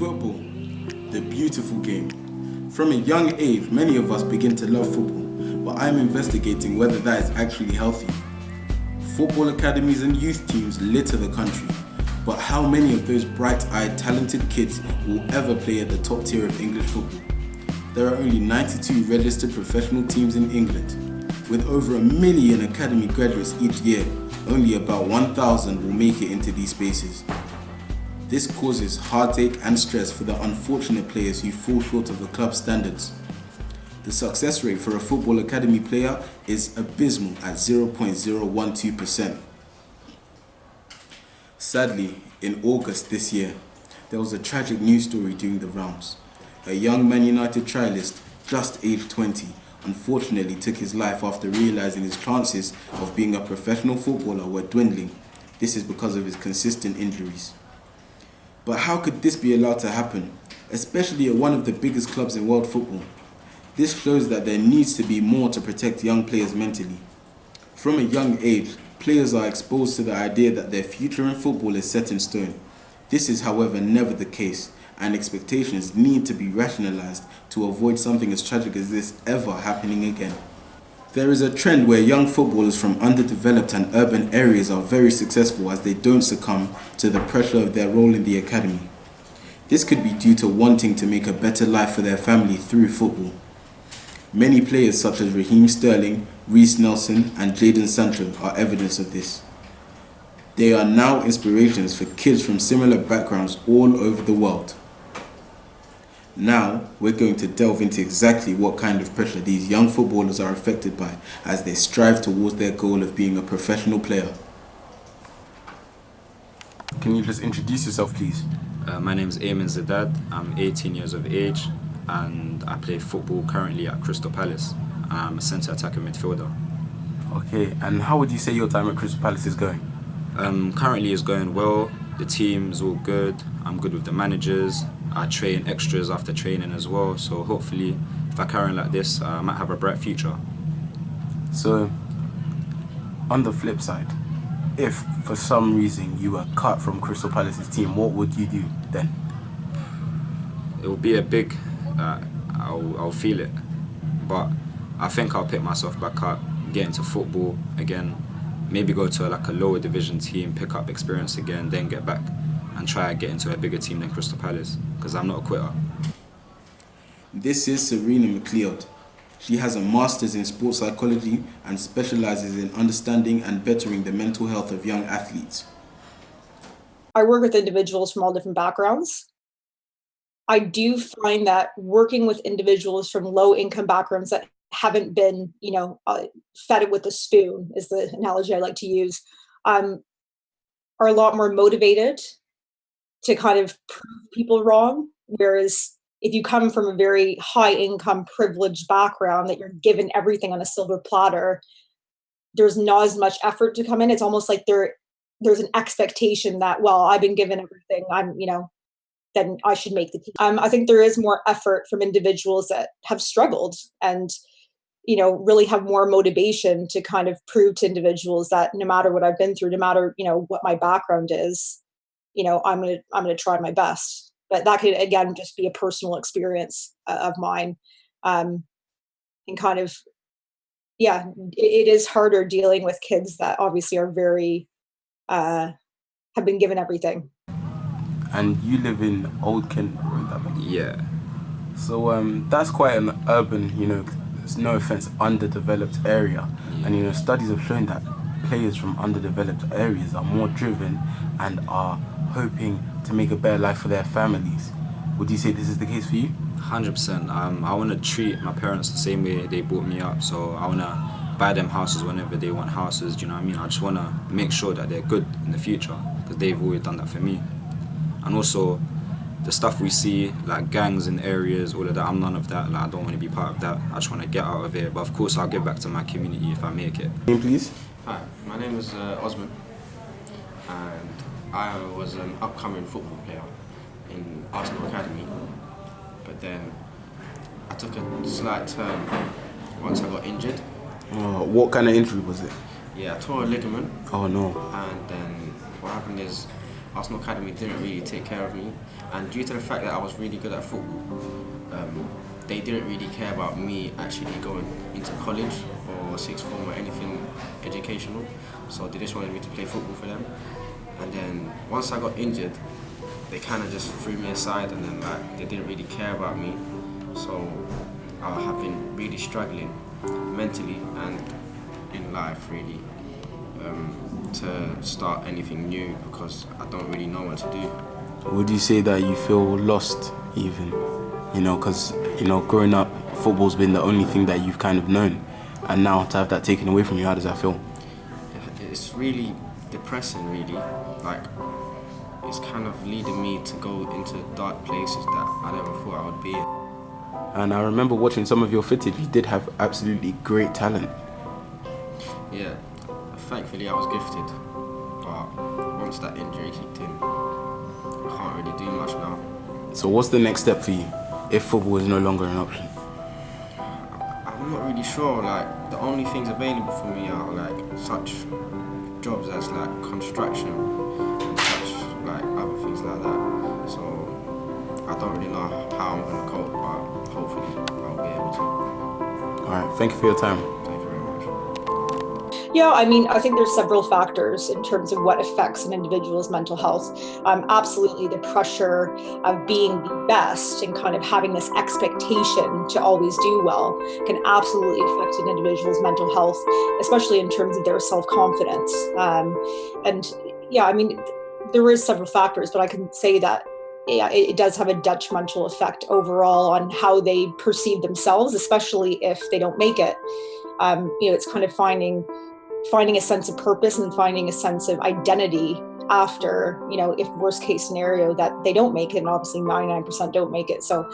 Football, the beautiful game. From a young age, many of us begin to love football, but I'm investigating whether that is actually healthy. Football academies and youth teams litter the country, but how many of those bright-eyed, talented kids will ever play at the top tier of English football? There are only 92 registered professional teams in England. With over 1 million academy graduates each year, only about 1,000 will make it into these spaces. This causes heartache and stress for the unfortunate players who fall short of the club standards. The success rate for a football academy player is abysmal at 0.012%. Sadly, in August this year, there was a tragic news story doing the rounds. A young Man United trialist, just aged 20, unfortunately took his life after realizing his chances of being a professional footballer were dwindling. This is because of his consistent injuries. But how could this be allowed to happen, especially at one of the biggest clubs in world football? This shows that there needs to be more to protect young players mentally. From a young age, players are exposed to the idea that their future in football is set in stone. This is, however, never the case, and expectations need to be rationalized to avoid something as tragic as this ever happening again. There is a trend where young footballers from underdeveloped and urban areas are very successful as they don't succumb to the pressure of their role in the academy. This could be due to wanting to make a better life for their family through football. Many players such as Raheem Sterling, Reiss Nelson and Jadon Sancho are evidence of this. They are now inspirations for kids from similar backgrounds all over the world. Now, we're going to delve into exactly what kind of pressure these young footballers are affected by as they strive towards their goal of being a professional player. Can you just introduce yourself, please? My name is Ayman Zadad. I'm 18 years of age and I play football currently at Crystal Palace. I'm a centre attacking midfielder. Okay, and how would you say your time at Crystal Palace is going? Currently it's going well. The team's all good. I'm good with the managers. I train extras after training as well. So hopefully, if I carry on like this, I might have a bright future. So, on the flip side, if for some reason you were cut from Crystal Palace's team, what would you do then? It will be a big, I'll feel it. But I think I'll pick myself back up, get into football again, maybe go to like a lower division team, pick up experience again, then get back and try and get into a bigger team than Crystal Palace, because I'm not a quitter. This is Serena McLeod. She has a master's in sports psychology and specializes in understanding and bettering the mental health of young athletes. I work with individuals from all different backgrounds. I do find that working with individuals from low income backgrounds that haven't been, fed it with a spoon is the analogy I like to use, are a lot more motivated to kind of prove people wrong. Whereas if you come from a very high income privileged background that you're given everything on a silver platter, there's not as much effort to come in. It's almost like there's an expectation that, well, I've been given everything, then I should make the team. I think there is more effort from individuals that have struggled and, really have more motivation to kind of prove to individuals that no matter what I've been through, no matter, what my background is, I'm going to try my best. But that could, again, just be a personal experience of mine. And kind of, it is harder dealing with kids that obviously are very, have been given everything. And you live in Old Kent Road, I believe. Yeah. So that's quite an urban, there's no offense, underdeveloped area. Yeah. And studies have shown that players from underdeveloped areas are more driven and are hoping to make a better life for their families. Would you say this is the case for you? 100%. I want to treat my parents the same way they brought me up. So I want to buy them houses whenever they want houses. Do you know what I mean? I just want to make sure that they're good in the future because they've always done that for me. And also, the stuff we see, like gangs in areas, all of that, I'm none of that. Like, I don't want to be part of that. I just want to get out of it. But of course, I'll give back to my community if I make it. Name, please. Hi, my name is Osman, and I was an upcoming football player in Arsenal Academy. But then I took a slight turn once I got injured. What kind of injury was it? Yeah, I tore a ligament. Oh no. And then what happened is Arsenal Academy didn't really take care of me, and due to the fact that I was really good at football, they didn't really care about me actually going into college or sixth form or anything educational. So they just wanted me to play football for them. And then once I got injured, they kind of just threw me aside, and then like they didn't really care about me. So I have been really struggling mentally and in life really to start anything new because I don't really know what to do. Would you say that you feel lost even? You know, because, you know, growing up, football's been the only thing that you've kind of known. And now to have that taken away from you, how does that feel? It's really depressing, really. Like, it's kind of leading me to go into dark places that I never thought I would be in. And I remember watching some of your footage, you did have absolutely great talent. Yeah, thankfully I was gifted, but once that injury kicked in, I can't really do much now. So what's the next step for you if football is no longer an option? I'm not really sure, like, the only things available for me are like such jobs as like construction and such like other things like that. So I don't really know how I'm gonna cope, but hopefully I'll be able to. Alright, thank you for your time. Thank you very much. Yeah, I mean, I think there's several factors in terms of what affects an individual's mental health. Absolutely, the pressure of being the best and kind of having this expectation to always do well can absolutely affect an individual's mental health, especially in terms of their self-confidence. And yeah, I mean, there is several factors, but I can say that yeah, it does have a detrimental effect overall on how they perceive themselves, especially if they don't make it. You know, it's kind of finding a sense of purpose and finding a sense of identity after, you know, if worst case scenario that they don't make it, and obviously 99% don't make it. So